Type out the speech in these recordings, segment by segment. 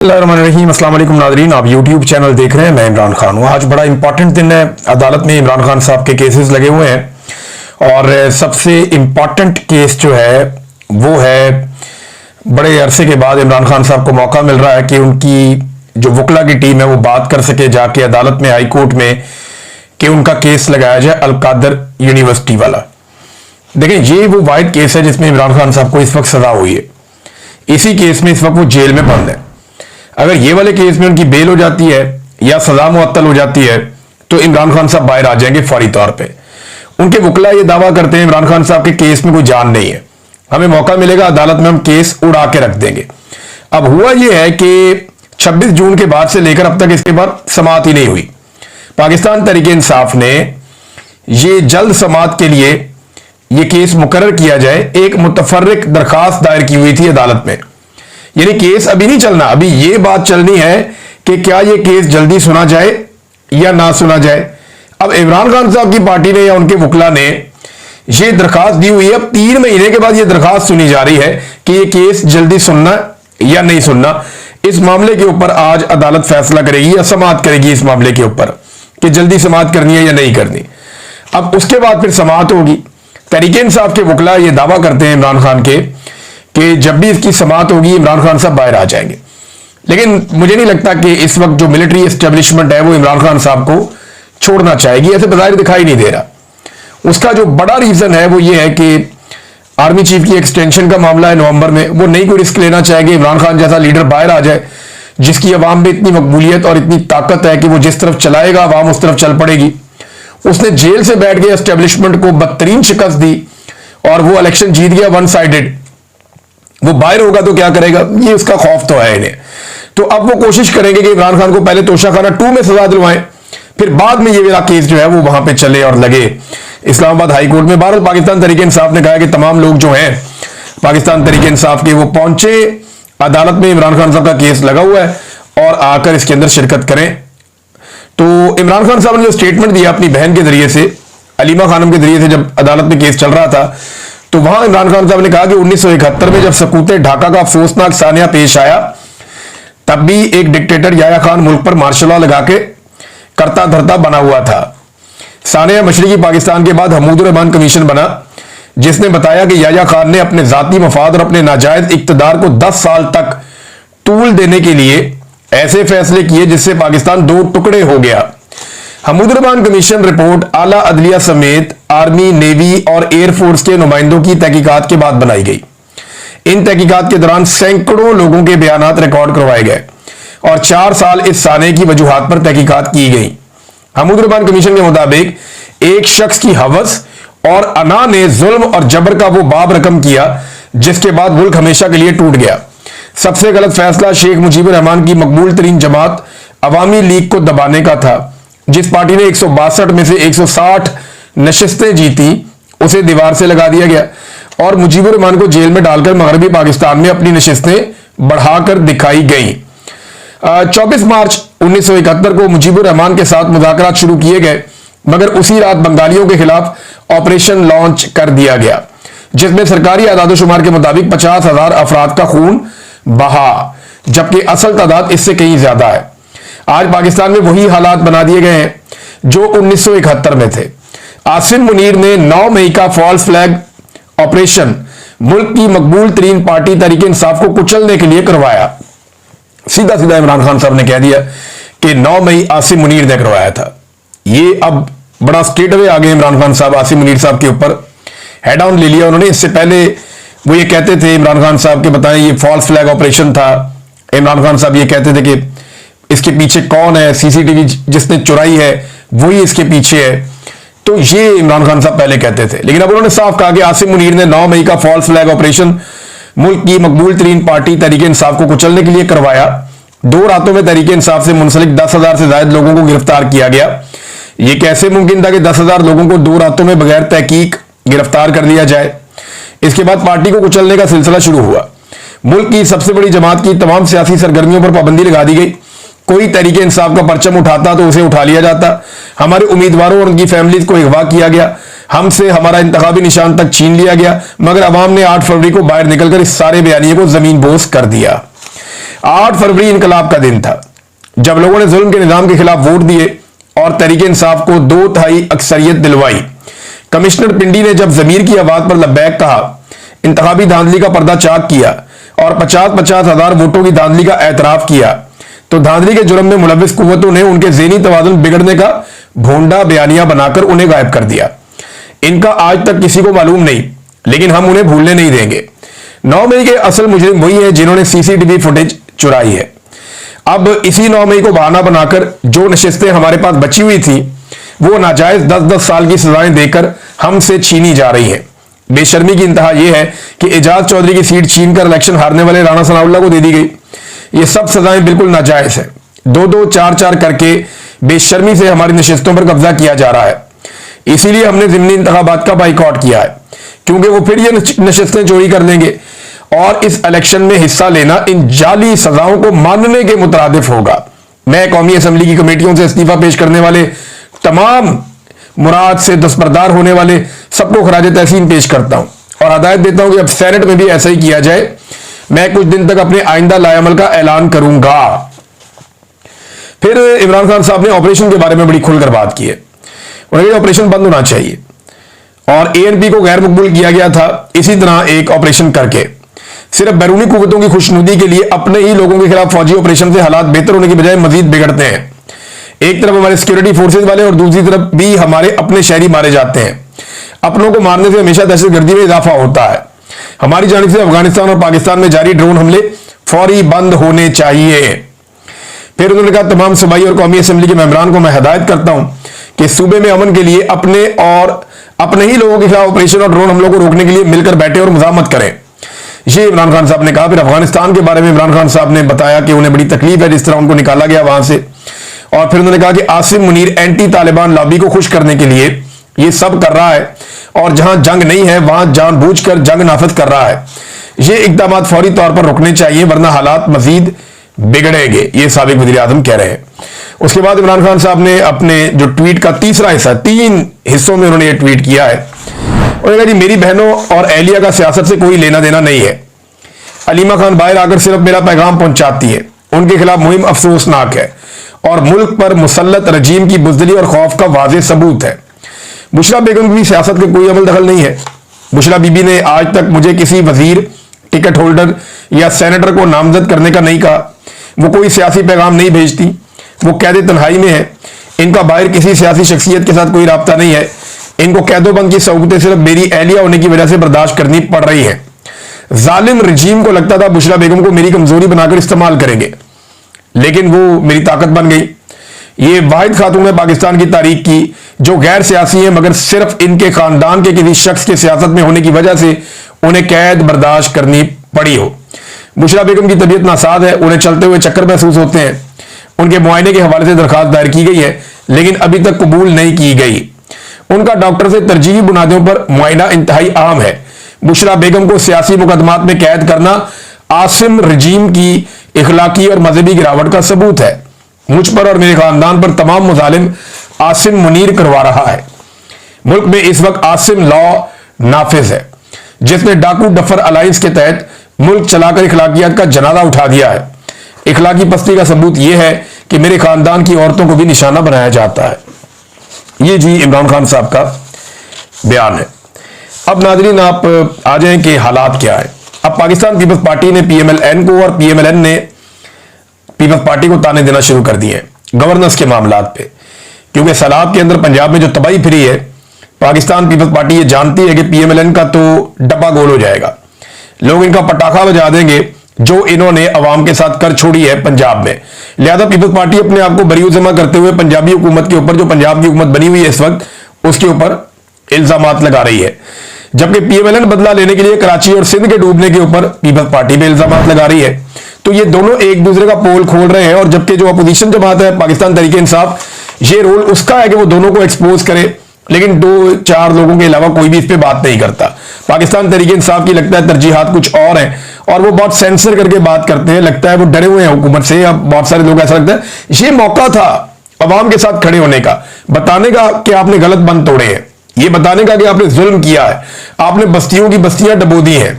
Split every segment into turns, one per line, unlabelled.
अस्सलाम वालेकुम नाज़रीन, आप YouTube चैनल देख रहे हैं। मैं इमरान खान हूँ। आज बड़ा इंपॉर्टेंट दिन है। अदालत में इमरान खान साहब के केसेस लगे हुए हैं और सबसे इंपॉर्टेंट केस जो है वो है बड़े अरसे के बाद इमरान खान साहब को मौका मिल रहा है कि उनकी जो वकला की टीम है वो बात कर सके जाके अदालत में, हाई कोर्ट में, कि उनका केस लगाया जाए अल-कादर यूनिवर्सिटी वाला। देखें, ये वो वाहिद केस है जिसमें इमरान खान साहब को इस वक्त सजा हुई है। इसी केस में इस वक्त वो जेल में बंद है। अगर ये वाले केस में उनकी बेल हो जाती है या सजा मुअत्तल हो जाती है तो इमरान खान साहब बाहर आ जाएंगे फौरी तौर पे। उनके वकला ये दावा करते हैं इमरान खान साहब के केस में कोई जान नहीं है, हमें मौका मिलेगा अदालत में, हम केस उड़ा के रख देंगे। अब हुआ ये है कि 26 जून के बाद से लेकर अब तक इसके बाद समाअत ही नहीं हुई। पाकिस्तान तहरीक इंसाफ ने ये जल्द समाअत के लिए ये केस मुकर्रर किया जाए एक मुतफर्रिक दरखास्त दायर की हुई थी अदालत में। यानी केस अभी नहीं चलना, अभी ये बात चलनी है कि क्या ये केस जल्दी सुना जाए या ना सुना जाए। अब इमरान खान साहब की पार्टी ने या उनके वकला ने ये दरखास्त दी हुई है। अब 3 महीने के बाद ये दरखास्त सुनी जा रही है कि ये केस जल्दी सुनना या नहीं सुनना। इस मामले के ऊपर आज अदालत फैसला करेगी या समाअत करेगी इस मामले के ऊपर कि जल्दी समाअत करनी है या नहीं करनी। अब उसके बाद फिर समाअत होगी। तहरीक इंसाफ के वकला ये दावा करते हैं इमरान खान के कि जब भी इसकी समाअत होगी इमरान खान साहब बाहर आ जाएंगे। लेकिन मुझे नहीं लगता कि इस वक्त जो मिलिट्री एस्टेब्लिशमेंट है वो इमरान खान साहब को छोड़ना चाहेगी, ऐसे बज़ाहिर दिखाई नहीं दे रहा। उसका जो बड़ा रीजन है वो ये है कि आर्मी चीफ की एक्सटेंशन का मामला है नवंबर में, वो नहीं कोई रिस्क लेना चाहेंगे। इमरान खान जैसा लीडर बाहर आ जाए जिसकी अवाम में इतनी मकबूलियत और इतनी ताकत है कि वो जिस तरफ चलाएगा अवाम उस तरफ चल पड़ेगी। उसने जेल से बैठ के एस्टेब्लिशमेंट को बदतरीन शिकस्त दी और वो इलेक्शन जीत गया वन साइडेड। वो बाहर होगा तो क्या करेगा, ये उसका खौफ तो है इन्हें। तो अब वो कोशिश करेंगे कि इमरान खान को पहले तोशाखाना 2 में सजा दिलवाएं, फिर बाद में ये वाला केस जो है वो वहां पे चले और लगे इस्लामाबाद हाई कोर्ट में। बहरहाल पाकिस्तान तहरीक इंसाफ ने कहा कि तमाम लोग जो हैं पाकिस्तान तहरीक इंसाफ के वो पहुंचे अदालत में, इमरान खान साहब का केस लगा हुआ है और आकर इसके अंदर शिरकत करें। तो इमरान खान साहब ने जो स्टेटमेंट दिया अपनी बहन के जरिए से, अलीमा खानम के जरिए से, जब अदालत में केस चल रहा था तो वहां इमरान खान साहब ने कहा कि 1971 में जब सकूत ढाका का अफसोसनाक सानिया पेश आया तब भी एक डिक्टेटर याया खान मुल्क पर मार्शल लॉ लगा के करता धरता बना हुआ था। सानिया मशरिकी पाकिस्तान के बाद हमूदुर रहमान कमीशन बना जिसने बताया कि याया खान ने अपने जाती मफाद और अपने नाजायज इक्तदार को 10 साल तक तूल देने के लिए ऐसे फैसले किए जिससे पाकिस्तान 2 टुकड़े हो गया। हमूदुर रहमान कमीशन रिपोर्ट आला अदलिया समेत आर्मी, नेवी और एयरफोर्स के नुमाइंदों की तहकीकात के बाद बनाई गई। इन तहकीकात के दौरान सैकड़ों लोगों के बयानात रिकॉर्ड करवाए गए और 4 साल इस साने की वजूहात पर तहकीकात की गई। हमूदुर रहमान कमीशन के मुताबिक एक शख्स की हवस और अना ने जुल्म और जबर का वो बाब रकम किया जिसके बाद मुल्क हमेशा के लिए टूट गया। सबसे गलत फैसला शेख मुजीबुर रहमान की मकबूल तरीन जमात अवामी लीग को दबाने का था। जिस पार्टी ने 162 में से 160 नशिस्तें जीती उसे दीवार से लगा दिया गया और मुजीबुर रहमान को जेल में डालकर मगरबी पाकिस्तान में अपनी नशिस्तें बढ़ाकर दिखाई गई। 24 मार्च 1971 को मुजीबुर रहमान के साथ मुज़ाकरात शुरू किए गए मगर उसी रात बंगालियों के खिलाफ ऑपरेशन लॉन्च कर दिया गया जिसमें सरकारी आदादोशुमार के मुताबिक 50,000 अफराद का खून बहा, जबकि असल तादाद इससे कहीं ज्यादा है। आज पाकिस्तान में वही हालात बना दिए गए हैं जो 1971 में थे। आसिम मुनीर ने 9 मई का फॉल्स फ्लैग ऑपरेशन मुल्क की मकबूल तरीन पार्टी तहरीक इंसाफ को कुचलने के लिए करवाया। सीधा सीधा इमरान खान साहब ने कह दिया कि 9 मई आसिम मुनीर ने करवाया था। ये अब बड़ा स्ट्रेट अवे आ गए इमरान खान साहब आसिम मुनीर साहब के ऊपर, हेड ऑन ले लिया उन्होंने। इससे पहले वो ये कहते थे इमरान खान साहब के, बताएं ये फॉल्स फ्लैग ऑपरेशन था। इमरान खान साहब ये कहते थे कि इसके पीछे कौन है, सीसीटीवी जिसने चुराई है वही इसके पीछे है। तो ये इमरान खान साहब पहले कहते थे, लेकिन अब उन्होंने साफ कहा कि आसिम मुनीर ने 9 मई का फॉल्स फ्लैग ऑपरेशन मुल्क की मकबूल तरीन पार्टी तहरीक इंसाफ को कुचलने के लिए करवाया। 2 रातों में तहरीक इंसाफ से मुंसलिक 10,000 से ज्यादा लोगों को गिरफ्तार किया गया। यह कैसे मुमकिन था कि 10,000 लोगों को 2 रातों में बगैर तहकीक गिरफ्तार कर लिया जाए। इसके बाद पार्टी को कुचलने का सिलसिला शुरू हुआ। मुल्क की सबसे बड़ी जमात की तमाम सियासी सरगर्मियों पर पाबंदी लगा दी गई। कोई तहरीक इंसाफ का परचम उठाता तो उसे उठा लिया जाता। हमारे उम्मीदवारों और उनकी फैमिलीज को अगवा किया गया, हमसे हमारा इंतखाबी निशान तक छीन लिया गया, मगर अवाम ने 8 फरवरी को बाहर निकलकर इस सारे बयानिए को जमीन बोस कर दिया। 8 फरवरी इनकलाब का दिन था, जब लोगों ने जुल्म के निजाम के खिलाफ वोट दिए और तहरीक इंसाफ को 2/3 अक्सरियत दिलवाई। कमिश्नर पिंडी ने जब जमीर की आवाज पर लब्बैक कहा, इंतखाबी धांधली का पर्दा चाक किया और 50-50 हजार वोटों की धांधली का एतराफ किया, तो धांधली के जुर्म में मुलविस कुव्वतों ने उनके ज़हनी तवाज़ुन बिगड़ने का भोंडा बयानिया बनाकर उन्हें गायब कर दिया। इनका आज तक किसी को मालूम नहीं, लेकिन हम उन्हें भूलने नहीं देंगे। 9 मई के असल मुजरिम वही है जिन्होंने सीसीटीवी फुटेज चुराई है। अब इसी 9 मई को बहाना बनाकर जो नशिस्तें हमारे पास बची हुई थी, वो नाजायज 10-10 साल की सजाएं देकर हमसे छीनी जा रही हैं। बेशर्मी की इंतहा यह है कि एजाज चौधरी की सीट छीनकर इलेक्शन हारने वाले राणा सनाउल्लाह को दे दी गई। ये सब सजाएं बिल्कुल नाजायज है। 2-2, 4-4 करके बेशर्मी से हमारी नशिस्तों पर कब्जा किया जा रहा है। इसीलिए हमने ज़िमनी इंतखाबात का बाइकआउट किया है, क्योंकि वो फिर ये नशिस्तें चोरी कर लेंगे और इस इलेक्शन में हिस्सा लेना इन जाली सजाओं को मानने के मुतरादिफ होगा। मैं कौमी असम्बली की कमेटियों से इस्तीफा पेश करने वाले तमाम मुराद से दस्तबरदार होने वाले सबको खराज तहसीन पेश करता हूं और हदायत देता हूं कि अब सेनेट में भी ऐसा ही किया जाए। मैं कुछ दिन तक अपने आइंदा लाएअमल का ऐलान करूंगा। फिर इमरान खान साहब ने ऑपरेशन के बारे में बड़ी खुलकर बात की है। उन्होंने ऑपरेशन बंद होना चाहिए और एएनपी को गैर मकबूल किया गया था। इसी तरह एक ऑपरेशन करके सिर्फ बैरूनी कुव्वतों की खुशनुदी के लिए अपने ही लोगों के खिलाफ फौजी ऑपरेशन से हालात बेहतर होने की बजाय मजीद बिगड़ते हैं। एक तरफ हमारे सिक्योरिटी फोर्सेज वाले और दूसरी तरफ भी हमारे अपने शहरी मारे जाते हैं। अपनों को मारने से हमेशा दहशतगर्दी में इजाफा होता है। हमारी जानिब से अफगानिस्तान और पाकिस्तान में जारी ड्रोन हमले फौरी बंद होने चाहिए। फिर उन्होंने कहा, तमाम सूबाई और कौमी असम्बली के मेंबरान को मैं हदायत करता हूं कि सूबे में अमन के लिए अपने और अपने ही लोगों के खिलाफ ऑपरेशन और ड्रोन हमलों को रोकने के लिए मिलकर बैठे और मुजामत करें। ये इमरान खान साहब ने कहा। फिर अफगानिस्तान के बारे में इमरान खान साहब ने बताया कि उन्हें बड़ी तकलीफ है जिस तरह उनको निकाला गया वहां से। और फिर उन्होंने कहा कि आसिम मुनीर एंटी तालिबान लॉबी को खुश करने के लिए ये सब कर रहा है और जहां जंग नहीं है वहां जानबूझकर जंग नाफिज कर रहा है। ये इकदाम फौरी तौर पर रुकने चाहिए, वरना हालात मजीद बिगड़ेंगे, ये साबिक वज़ीर आज़म कह रहे हैं। उसके बाद इमरान खान साहब ने अपने जो ट्वीट का तीसरा हिस्सा, 3 हिस्सों में उन्होंने ये ट्वीट किया है। उन्होंने कहा कि मेरी बहनों और अहलिया का सियासत से कोई लेना देना नहीं है। अलीमा खान बाहर आकर सिर्फ मेरा पैगाम पहुंचाती है। उनके खिलाफ मुहिम अफसोसनाक है और मुल्क पर मुसल्लत रजीम की बुज़दिली और खौफ का वाज़ेह सबूत है। बुशरा बेगम की सियासत का कोई अमल दखल नहीं है। बुशरा बीबी ने आज तक मुझे किसी वजीर, टिकट होल्डर या सेनेटर को नामजद करने का नहीं कहा। वो कोई सियासी पैगाम नहीं भेजती। वो कैद तन्हाई में है। इनका बाहर किसी सियासी शख्सियत के साथ कोई राब्ता नहीं है। इनको कैदोबंद की सहूलतें सिर्फ मेरी अहलिया होने की वजह से बर्दाश्त करनी पड़ रही है। जालिम रजीम को लगता था बुशरा बेगम को मेरी कमजोरी बनाकर इस्तेमाल करेंगे, लेकिन वो मेरी ताकत बन गई। ये वाहिद खातून है पाकिस्तान की तारीख की जो गैर सियासी है, मगर सिर्फ इनके खानदान के किसी शख्स के सियासत में होने की वजह से उन्हें कैद बर्दाश्त करनी पड़ी हो। बुशरा बेगम की तबीयत नासाज है। उन्हें चलते हुए चक्कर महसूस होते हैं। उनके मुआयने के हवाले से दरखास्त दायर की गई है, लेकिन अभी तक कबूल नहीं की गई। उनका डॉक्टर से तरजीही बुनियादों पर मुआयना इंतहाई अहम है। बुशरा बेगम को सियासी मुकदमात में कैद करना आसिम रजीम की इखलाकी और मजहबी गिरावट का सबूत है। मुझ पर और मेरे खानदान पर तमाम मुजालिम आसिम मुनीर करवा रहा है। मुल्क में इस वक्त आसिम लॉ नाफिज है, जिसने डाकू डफर अलायंस के तहत मुल्क चलाकर इखलाकियात का जनाजा उठा दिया है। इखलाकी पस्ती का सबूत यह है कि मेरे खानदान की औरतों को भी निशाना बनाया जाता है। ये जी इमरान खान साहब का बयान है। अब नाजरीन आप आ जाएं कि हालात क्या है। अब पाकिस्तान पीपल्स पार्टी ने पीएमएलएन को और पीएमएलएन ने पीपल्स पार्टी को ताने देना शुरू कर दिए गवर्नेंस के मामलात पे, क्योंकि सैलाब के अंदर पंजाब में जो तबाही फिरी है, पाकिस्तान पीपल्स पार्टी ये जानती है कि पीएमएलएन का तो डब्बा गोल हो जाएगा। लोग इनका पटाखा बजा देंगे जो इन्होंने अवाम के साथ कर छोड़ी है पंजाब में। लिहाजा पीपल्स पार्टी अपने आप को बरी जमा करते हुए पंजाबी हुकूमत के ऊपर, जो पंजाब की हुकूमत बनी हुई है इस वक्त, उसके ऊपर इल्जामात लगा रही है। जबकि पीएमएलएन बदला लेने के लिए कराची और सिंध के डूबने के ऊपर पीपल्स पार्टी पे इल्जामात लगा रही है। तो ये दोनों एक दूसरे का पोल खोल रहे हैं। और जबकि जो अपोजिशन जमात है पाकिस्तान तहरीक इंसाफ, ये रोल उसका है कि वो दोनों को एक्सपोज करे, लेकिन 2-4 लोगों के अलावा कोई भी इस पे बात नहीं करता। पाकिस्तान तहरीक इंसाफ की लगता है तरजीहात कुछ और हैं और वो बहुत सेंसर करके बात करते हैं। लगता है वो डरे हुए हैं हुकूमत से, या बहुत सारे लोग ऐसा लगता है ये मौका था अवाम के साथ खड़े होने का, बताने का कि आपने गलत बंद तोड़े हैं, ये बताने का कि आपने जुल्म किया है, आपने बस्तियों की बस्तियां डबो दी हैं,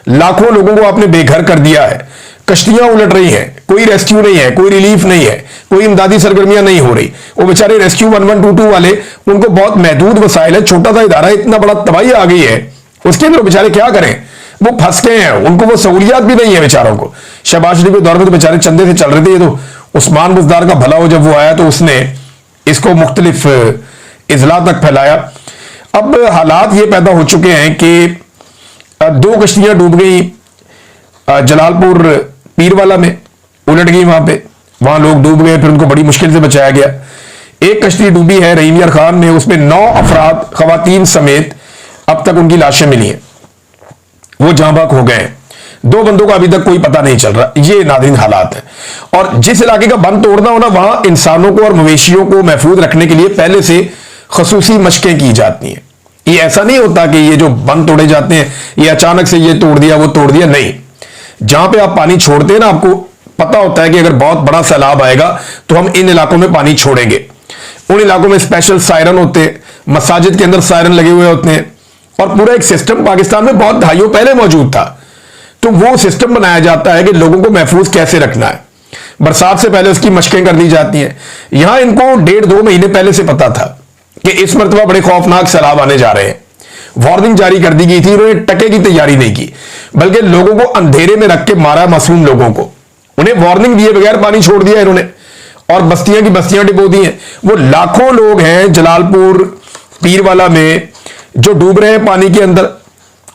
लाखों लोगों को आपने बेघर कर दिया है, कश्तियां उलट रही हैं, कोई रेस्क्यू नहीं है, कोई रिलीफ नहीं है, कोई इमदादी सरगर्मियां नहीं हो रही। वो बेचारे रेस्क्यू 1122 वाले, उनको बहुत महदूद वसाइल है, छोटा सा इदारा, इतना बड़ा तबाही आ गई है उसके अंदर बेचारे क्या करें, वो फंस गए हैं, उनको वो सहूलियात भी नहीं है बेचारों को। शहबाज शरीफ के दौर में तो बेचारे चंदे से चल रहे थे। ये तो उस्मान बुजदार का भला हो, जब वो आया तो उसने इसको मुख्तलिफ इजला तक फैलाया। अब हालात ये पैदा हो चुके हैं कि 2 कश्तियां डूब गई जलालपुर पीरवाला में, उलट गई वहां लोग डूब गए, फिर उनको बड़ी मुश्किल से बचाया गया। एक कश्ती डूबी है रहीम यार खान में, उसमें 9 अफराद खवातीन समेत अब तक उनकी लाशें मिली हैं, वो जाँ बाक हो गए हैं। 2 बंदों का अभी तक कोई पता नहीं चल रहा। ये नाज़रीन हालात है। और जिस इलाके का बंद तोड़ना हो ना, वहां इंसानों को और मवेशियों को महफूज रखने के लिए पहले से खसूसी मशकें की जाती हैं। ये ऐसा नहीं होता कि ये जो बंद तोड़े जाते हैं ये अचानक से ये तोड़ दिया वो तोड़ दिया, नहीं। जहां पे आप पानी छोड़ते हैं ना, आपको पता होता है कि अगर बहुत बड़ा सैलाब आएगा तो हम इन इलाकों में पानी छोड़ेंगे। उन इलाकों में स्पेशल सायरन होते हैं, मसाजिद के अंदर सायरन लगे हुए होते हैं, और पूरा एक सिस्टम पाकिस्तान में बहुत दहाइयों पहले मौजूद था। तो वो सिस्टम बनाया जाता है कि लोगों को महफूज कैसे रखना है। बरसात से पहले उसकी मशकें कर दी जाती हैं। यहां इनको 1.5-2 महीने पहले से पता था कि इस मरतबा बड़े खौफनाक सैलाब आने जा रहे हैं। वार्निंग जारी कर दी गई थी, उन्होंने टके की तैयारी नहीं की, बल्कि लोगों को अंधेरे में रख के मारा, मासूम लोगों को। उन्हें वार्निंग दिए बगैर पानी छोड़ दिया इन्होंने, और बस्तियां की बस्तियां डिबो दी हैं। वो लाखों लोग हैं जलालपुर पीरवाला में जो डूब रहे हैं पानी के अंदर,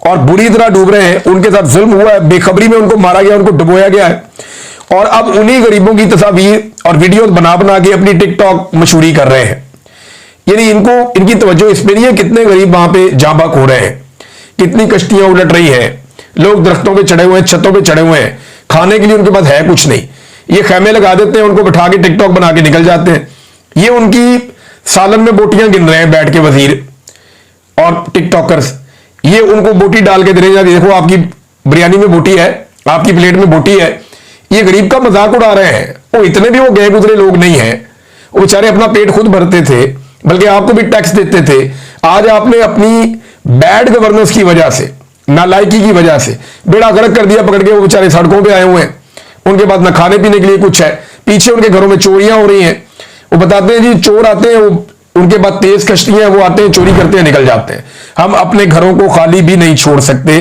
और बुरी तरह डूब रहे हैं। उनके साथ जुल्म हुआ है, बेखबरी में उनको मारा गया, उनको डुबोया गया है। और अब उन्हीं गरीबों की तस्वीर और वीडियो बना बना के अपनी टिकटॉक मशहूरी कर रहे हैं। यानी इनकी तवज्जो इस पे नहीं है कितने गरीब वहां पे जाँ बाक हो रहे हैं, कितनी कश्तियां उलट रही हैं, लोग दरख्तों पे चढ़े हुए हैं, छतों पे चढ़े हुए हैं, खाने के लिए उनके पास है कुछ नहीं। ये खैमे लगा देते हैं, उनको बैठा के टिकटॉक बना के निकल जाते हैं। ये उनकी सालन में बोटियां गिन रहे हैं बैठ के वजीर और टिकटॉकर्स। ये उनको बोटी डाल के दे रहे हैं, देखो आपकी बिरयानी में बोटी है, आपकी प्लेट में बोटी है। ये गरीब का मजाक उड़ा रहे हैं। वो इतने भी वो गए गुजरे लोग नहीं हैं, वो बेचारे अपना पेट खुद भरते थे, बल्कि आपको भी टैक्स देते थे। आज आपने अपनी बैड गवर्नेंस की वजह से, नालायकी की वजह से बेड़ा गर्क कर दिया पकड़ के। वो बेचारे सड़कों पे आए हुए हैं, उनके पास ना खाने पीने के लिए कुछ है, पीछे उनके घरों में चोरियां हो रही हैं। वो बताते हैं जी चोर आते हैं, वो उनके पास तेज कश्तियां, वो आते हैं चोरी करते हैं निकल जाते हैं। हम अपने घरों को खाली भी नहीं छोड़ सकते,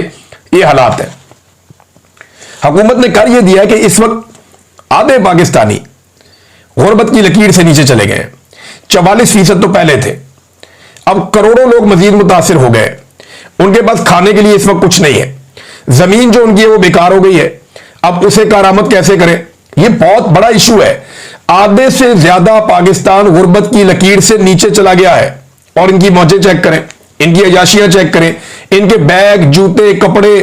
ये हालात है। हुकूमत ने कर यह दिया कि इस वक्त आधे पाकिस्तानी गुर्बत की लकीर से नीचे चले गए। 44% तो पहले थे, अब करोड़ों लोग मजीद मुतासिर हो गए। उनके पास खाने के लिए इस वक्त कुछ नहीं है, जमीन जो उनकी है वो बेकार हो गई है। अब उसे कारामत कैसे करें, ये बहुत बड़ा इशू है। आधे से ज्यादा पाकिस्तान गुर्बत की लकीर से नीचे चला गया है। और इनकी मौजें चेक करें, इनकी अयाशियां चेक करें, इनके बैग, जूते, कपड़े,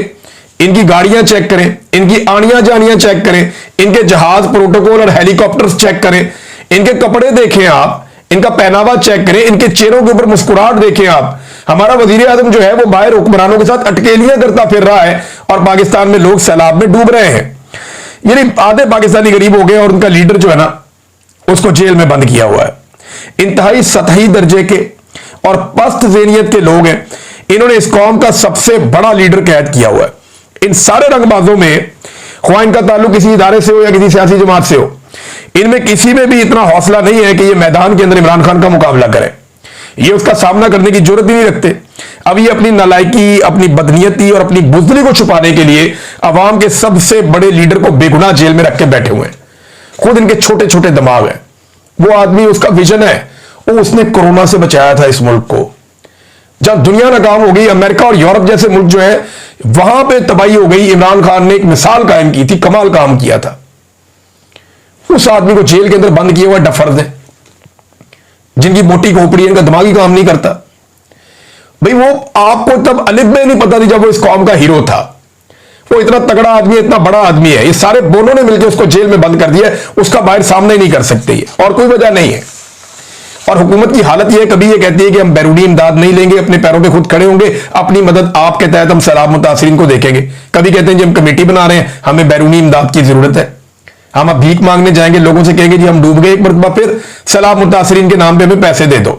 इनकी गाड़ियां चेक करें, इनकी आनियां जानियां चेक करें, इनके जहाज, प्रोटोकॉल और हेलीकॉप्टर्स चेक करें, इनके कपड़े देखें आप, इनका पहनावा चेक करें, इनके चेहरों के ऊपर मुस्कुराहट देखें आप। हमारा वजीर आजम जो है वो बाहर हुक्मरानों के साथ अटकेलियां करता फिर रहा है, और पाकिस्तान में लोग सैलाब में डूब रहे हैं। यानी आधे पाकिस्तानी गरीब हो गए, और उनका लीडर जो है ना उसको जेल में बंद किया हुआ है। इंतहाई सतही दर्जे के और पस्त ज़हनियत के लोग हैं, इन्होंने इस कौम का सबसे बड़ा लीडर कैद किया हुआ है। इन सारे रंगबाजों में, ख्वाह इनका ताल्लुक किसी इदारे से हो या किसी सियासी जमात से हो, इनमें किसी में भी इतना हौसला नहीं है कि ये मैदान के अंदर इमरान खान का मुकाबला करें। ये उसका सामना करने की जरूरत ही नहीं रखते। अब ये अपनी नालायकी, अपनी बदनीयती और अपनी बुज़दिली को छुपाने के लिए अवाम के सबसे बड़े लीडर को बेगुनाह जेल में रख के बैठे हुए हैं। खुद इनके छोटे छोटे दिमाग हैं। वो आदमी, उसका विजन है, वो उसने कोरोना से बचाया था इस मुल्क को। जब दुनिया नाकाम हो गई, अमेरिका और यूरोप जैसे मुल्क जो है वहां पे तबाही हो गई, इमरान खान ने एक मिसाल कायम की थी, कमाल काम किया था। उस आदमी को जेल के अंदर बंद किया हुआ डफर्ज है, जिनकी मोटी खोपड़ी, इनका दिमागी काम नहीं करता। भाई वो आपको तब अलिफ में नहीं पता थी जब वो इस कौम का हीरो था। वो इतना तगड़ा आदमी, इतना बड़ा आदमी है, ये सारे बोलों ने मिलकर उसको जेल में बंद कर दिया, उसका बाहर सामने ही नहीं कर सकते ये, और कोई वजह नहीं है। और हुकूमत की हालत यह है, कभी ये कहती है कि हम बैरूनी इमदाद नहीं लेंगे, अपने पैरों पे खुद खड़े होंगे, अपनी मदद आपके तहत हम सैलाब मुतासिरीन को देखेंगे। कभी कहते हैं जी हम कमेटी बना रहे हैं, हमें बैरूनी इमदाद की जरूरत है, हम अब भीख मांगने जाएंगे, लोगों से कहेंगे जी हम डूब गए एक मरतबा, फिर सैलाब मुतासिरीन के नाम पे हमें पैसे दे दो।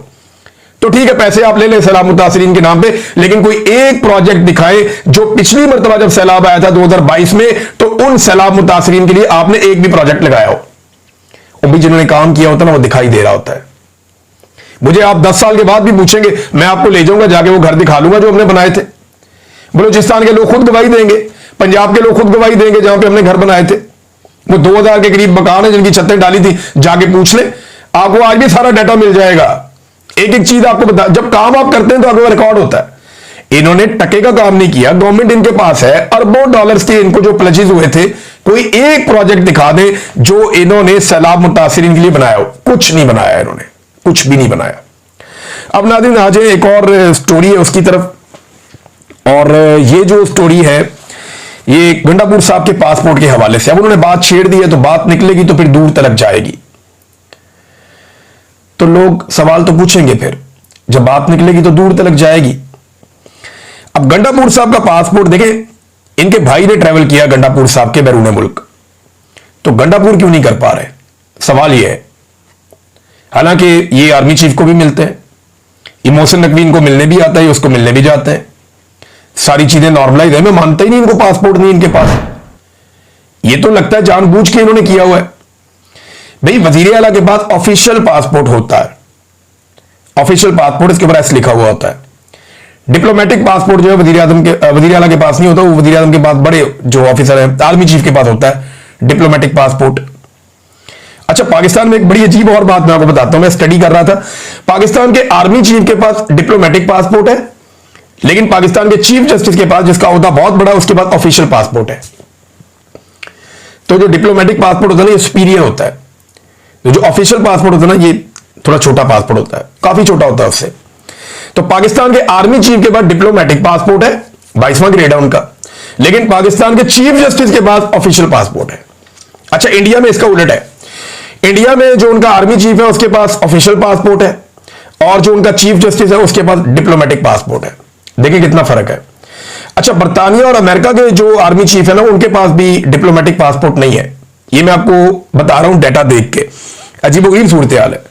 तो ठीक है, पैसे आप ले लें सैलाब मुतासरीन के नाम पे, लेकिन कोई एक प्रोजेक्ट दिखाए जो पिछली मरतबा जब सैलाब आया था 2022 में, तो उन सैलाब मुतासरीन के लिए आपने एक भी प्रोजेक्ट लगाया हो। और भी जिन्होंने काम किया होता ना, वो दिखाई दे रहा होता है। मुझे आप 10 साल के बाद भी पूछेंगे, मैं आपको ले जाऊंगा, जाके वो घर दिखा लूंगा जो हमने बनाए थे। बलूचिस्तान के लोग खुद गवाही देंगे, पंजाब के लोग खुद गवाही देंगे, जहां पे हमने घर बनाए थे। वो 2000 के करीब मकान है जिनकी छतें डाली थी, जाके पूछ ले, आपको आज भी सारा डाटा मिल जाएगा। एक एक चीज आपको बता, जब काम आप करते हैं तो आपको रिकॉर्ड होता है। इन्होंने टके का काम नहीं किया, गवर्नमेंट इनके पास है, अरबों डॉलर्स के इनको जो प्लेजेस हुए थे, कोई एक प्रोजेक्ट दिखा दे जो इन्होंने सैलाब मुतासिरीन के लिए बनाया हो। कुछ नहीं बनाया इन्होंने, कुछ भी नहीं बनाया। अब नाज़रीन आ जाए, एक और स्टोरी है उसकी तरफ, और ये जो स्टोरी है ये गंडापुर साहब के पासपोर्ट के हवाले से। अब उन्होंने बात छेड़ दी है तो बात निकलेगी तो फिर दूर तलक जाएगी, तो लोग सवाल तो पूछेंगे, फिर जब बात निकलेगी तो दूर तलक जाएगी। अब गंडापुर साहब का पासपोर्ट देखें, इनके भाई ने ट्रेवल किया गंडापुर साहब के बैरून मुल्क, तो गंडापुर क्यों नहीं कर पा रहे, सवाल यह है। हालांकि ये आर्मी चीफ को भी मिलते हैं, ये मोहसिन नकवी इनको मिलने भी आता है, उसको मिलने भी जाते हैं, सारी चीजें नॉर्मलाइज है। मैं मानता ही नहीं इनको पासपोर्ट नहीं इनके पास। ये तो लगता है जानबूझ के इन्होंने किया हुआ है। भाई वजीर आला के पास ऑफिशियल पासपोर्ट होता है, ऑफिशियल पासपोर्ट, इसके ऊपर ऐसे लिखा हुआ होता है। डिप्लोमेटिक पासपोर्ट जो है वजीर आला के पास नहीं होता, वो वजीर आजम के पास बड़े जो ऑफिसर है आर्मी चीफ के पास होता है डिप्लोमेटिक पासपोर्ट। अच्छा, पाकिस्तान में एक बड़ी अजीब और बात मैं आपको बताता हूं, मैं स्टडी कर रहा था। पाकिस्तान के आर्मी चीफ के पास डिप्लोमेटिक पासपोर्ट है, लेकिन पाकिस्तान के चीफ जस्टिस के पास, जिसका ओहदा बहुत बड़ा, उसके पास ऑफिशियल पासपोर्ट है। तो जो डिप्लोमेटिक पासपोर्ट होता है ना, ये सुपीरियर होता है। जो ऑफिशियल पासपोर्ट होता है ना, ये थोड़ा छोटा पासपोर्ट होता है, काफी छोटा होता है उससे। तो पाकिस्तान के आर्मी चीफ के पास डिप्लोमेटिक पासपोर्ट है, 22वां ग्रेड है उनका, लेकिन पाकिस्तान के चीफ जस्टिस के पास ऑफिशियल पासपोर्ट है। अच्छा, इंडिया में इसका उलट है। इंडिया में जो उनका आर्मी चीफ है उसके पास ऑफिशियल पासपोर्ट है, और जो उनका चीफ जस्टिस है उसके पास डिप्लोमेटिक पासपोर्ट है। देखिए कितना फर्क है। अच्छा, बर्तानिया और अमेरिका के जो आर्मी चीफ है ना, उनके पास भी डिप्लोमेटिक पासपोर्ट नहीं है। ये मैं आपको बता रहा हूं डाटा देख के, अजीबोगरीब सूरत हाल है।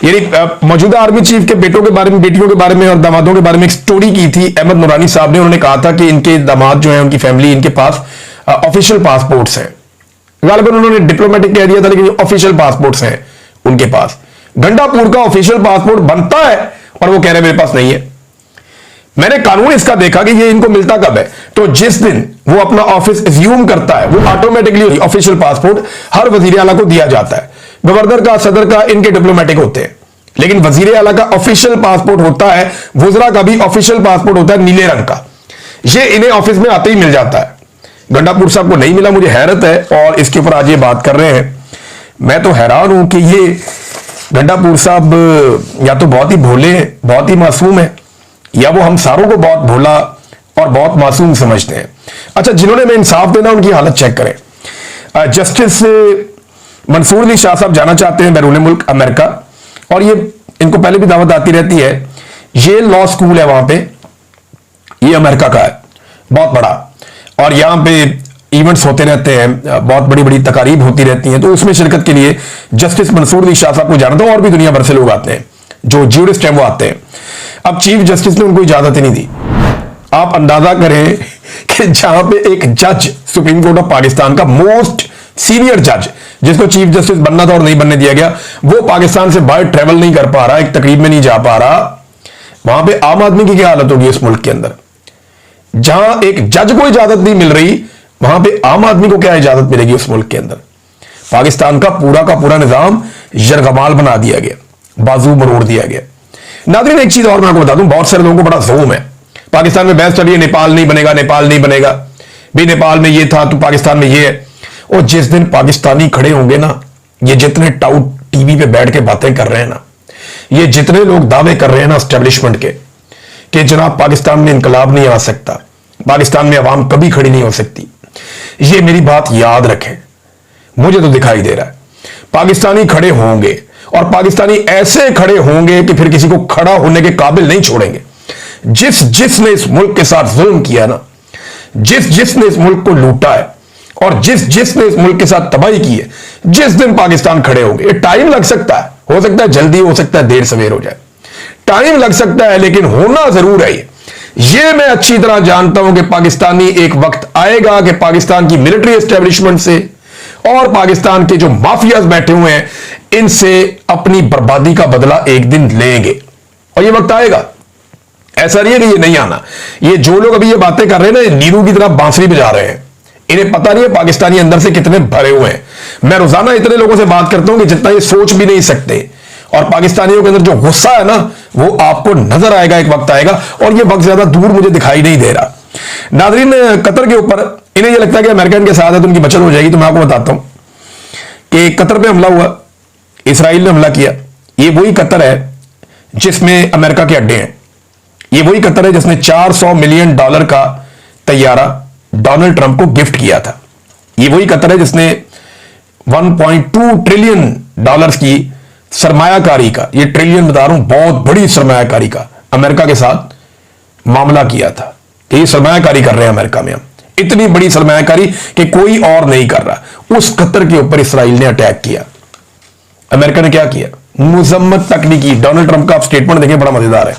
यानी मौजूदा आर्मी चीफ के बेटों के बारे में, बेटियों के बारे में और दामादों के बारे में एक स्टोरी की थी अहमद नूरानी साहब ने। उन्होंने कहा था कि इनके दामाद जो है, उनकी फैमिली, इनके पास ऑफिशियल पासपोर्ट्स हैं। गालिबन उन्होंने डिप्लोमेटिक कह दिया था, लेकिन ऑफिशियल पासपोर्ट्स हैं उनके पास। गंडापुर का ऑफिशियल पासपोर्ट बनता है और वो कह रहे मेरे पास नहीं है। मैंने कानून इसका देखा कि ये इनको मिलता कब है, तो जिस दिन वो अपना ऑफिस एज्यूम करता है, वो ऑटोमेटिकली ऑफिशियल पासपोर्ट हर वजीर आला को दिया जाता है। गवर्नर का, सदर का, इनके डिप्लोमेटिक होते हैं, लेकिन वजीर आला का ऑफिशियल पासपोर्ट होता है, वुजरा का भी ऑफिशियल पासपोर्ट होता है नीले रंग का। ये इन्हें ऑफिस में आते ही मिल जाता है। गंडापुर साहब को नहीं मिला, मुझे हैरत है, और इसके ऊपर आज ये बात कर रहे हैं। मैं तो हैरान हूं कि ये गंडापुर साहब या तो बहुत ही भोले, बहुत ही मासूम है, या वो हम सारों को बहुत भोला और बहुत मासूम समझते हैं। अच्छा, जिन्होंने मैं इंसाफ देना, उनकी हालत चेक करें। जस्टिस मंसूर अली शाह साहब जाना चाहते हैं बैरून मुल्क अमेरिका, और ये इनको पहले भी दावत आती रहती है। ये लॉ स्कूल है वहां पे, ये अमेरिका का है, बहुत बड़ा, और यहां पे इवेंट्स होते रहते हैं, बहुत बड़ी बड़ी तकारीब होती रहती हैं। तो उसमें शिरकत के लिए जस्टिस मंसूर अली शाह साहब को जाना था, और भी दुनिया भर से लोग आते हैं, जो ज्यूरिस्ट हैं वो आते हैं। अब चीफ जस्टिस ने उनको इजाजत ही नहीं दी। आप अंदाजा करें कि जहां पे एक जज, सुप्रीम कोर्ट ऑफ पाकिस्तान का मोस्ट सीनियर जज, जिसको चीफ जस्टिस बनना था और नहीं बनने दिया गया, वो पाकिस्तान से बाहर ट्रेवल नहीं कर पा रहा, एक तकरीब में नहीं जा पा रहा। वहां पे आम आदमी की क्या हालत होगी इस मुल्क के अंदर? जहां एक जज को इजाजत नहीं मिल रही, वहां पे आम आदमी को क्या इजाजत मिलेगी उस मुल्क के अंदर? पाकिस्तान का पूरा निजाम यरगमाल बना दिया गया, बाजू मरोड़ दिया गया। नाज़रीन, एक चीज और मैं आपको बता दूं, बहुत सारे लोगों को बड़ा जोम है। पाकिस्तान में बहस चल रही है, नेपाल नहीं बनेगा, नेपाल नहीं बनेगा, भी नेपाल में ये था तो पाकिस्तान में ये है। और जिस दिन पाकिस्तानी खड़े होंगे ना, ये जितने टाउट टीवी पे बैठ के बातें कर रहे हैं ना, ये जितने लोग दावे कर रहे हैं ना एस्टेब्लिशमेंट के, कि जनाब पाकिस्तान में इंकलाब नहीं आ सकता, पाकिस्तान में अवाम कभी खड़ी नहीं हो सकती, ये मेरी बात याद रखें। मुझे तो दिखाई दे रहा है पाकिस्तानी खड़े होंगे, और पाकिस्तानी ऐसे खड़े होंगे कि फिर किसी को खड़ा होने के काबिल नहीं छोड़ेंगे। जिसने इस मुल्क के साथ जुल्म किया ना, जिसने इस मुल्क को लूटा है, और जिसने इस मुल्क के साथ तबाही की है, जिस दिन पाकिस्तान खड़े होंगे, टाइम लग सकता है, हो सकता है जल्दी, हो सकता है देर सवेर हो जाए, टाइम लग सकता है लेकिन होना जरूर है। ये मैं अच्छी तरह जानता हूं कि पाकिस्तानी एक वक्त आएगा कि पाकिस्तान की मिलिट्री एस्टेब्लिशमेंट से और पाकिस्तान के जो माफियाज बैठे हुए हैं इनसे अपनी बर्बादी का बदला एक दिन लेंगे और ये वक्त आएगा। ऐसा नहीं है कि ये नहीं आना। ये जो लोग अभी ये बातें कर रहे हैं ना, नीरू की तरह बांसुरी बजा रहे हैं, इन्हें पता नहीं है पाकिस्तानी अंदर से कितने भरे हुए हैं। मैं रोजाना इतने लोगों से बात करता हूं कि जितना ये सोच भी नहीं सकते, और पाकिस्तानियों के अंदर जो गुस्सा है ना वो आपको नजर आएगा, एक वक्त आएगा और ये वक्त ज्यादा दूर मुझे दिखाई नहीं दे रहा। नाजरीन, कतर के ऊपर इन्हें ये लगता है कि अमेरिका इनके साथ है तो उनकी बचत हो जाएगी। तो मैं आपको बताता हूं कि कतर पे हमला हुआ, इसराइल ने हमला किया। ये वही कतर है जिसमें अमेरिका के अड्डे हैं। ये वही कतर है जिसने $400 मिलियन का तैयारा डोनाल्ड ट्रंप को गिफ्ट किया था। ये वही कतर है जिसने $1.2 ट्रिलियन की सरमायाकारी का, ये ट्रिलियन बता रहा हूं, बहुत बड़ी सरमायाकारी का अमेरिका के साथ मामला किया था कि ये सरमायाकारी कर रहे हैं अमेरिका में हम, इतनी बड़ी सरमायाकारी कि कोई और नहीं कर रहा। उस कतर के ऊपर इसराइल ने अटैक किया। अमेरिका ने क्या किया? मुजम्मत तक नहीं की। डोनाल्ड ट्रंप का आप स्टेटमेंट देखें, बड़ा मजेदार है।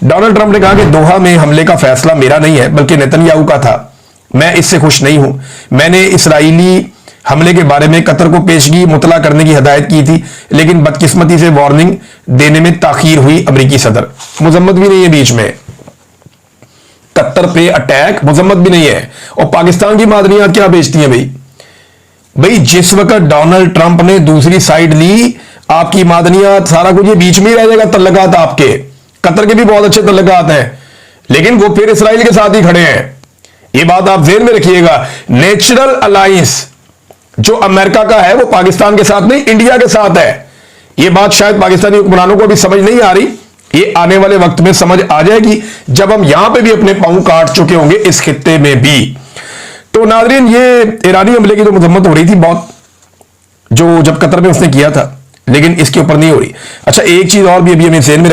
डोनाल्ड ट्रंप ने कहा कि दोहा में हमले का फैसला मेरा नहीं है बल्कि नेतन्याहू का था। मैं इससे खुश नहीं हूं। मैंने इसराइली हमले के बारे में कतर को पेशगी मुतला करने की हिदायत की थी, लेकिन बदकिस्मती से वार्निंग देने में ताखीर हुई। अमेरिकी सदर मुजम्मत भी नहीं है बीच में, कतर पे अटैक मुजम्मत भी नहीं है। और पाकिस्तान की मादनियात क्या बेचती हैं भाई? जिस वक्त डोनाल्ड ट्रंप ने दूसरी साइड ली, आपकी मादनियात सारा कुछ ये बीच में ही रह जाएगा। तल्लकात आपके कतर के भी बहुत अच्छे तल्लकात हैं, लेकिन वो फिर इसराइल के साथ ही खड़े हैं। ये बात आप ज़हन में रखिएगा। नेचुरल अलायंस जो अमेरिका का है वो पाकिस्तान के साथ नहीं, इंडिया के साथ है। ये बात शायद पाकिस्तानी हुक्मरानों को अभी समझ नहीं आ रही। ये आने वाले वक्त में समझ आ जाएगी जब हम यहां पे भी अपने पांव काट चुके होंगे, इस खित्ते में भी। तो नाजरीन, ये ईरानी हमले की तो मजम्मत हो रही थी बहुत, जो जब कतर में उसने किया था, लेकिन इसके ऊपर नहीं हो रही। अच्छा, एक चीज और भी अभी हमें ज़हन में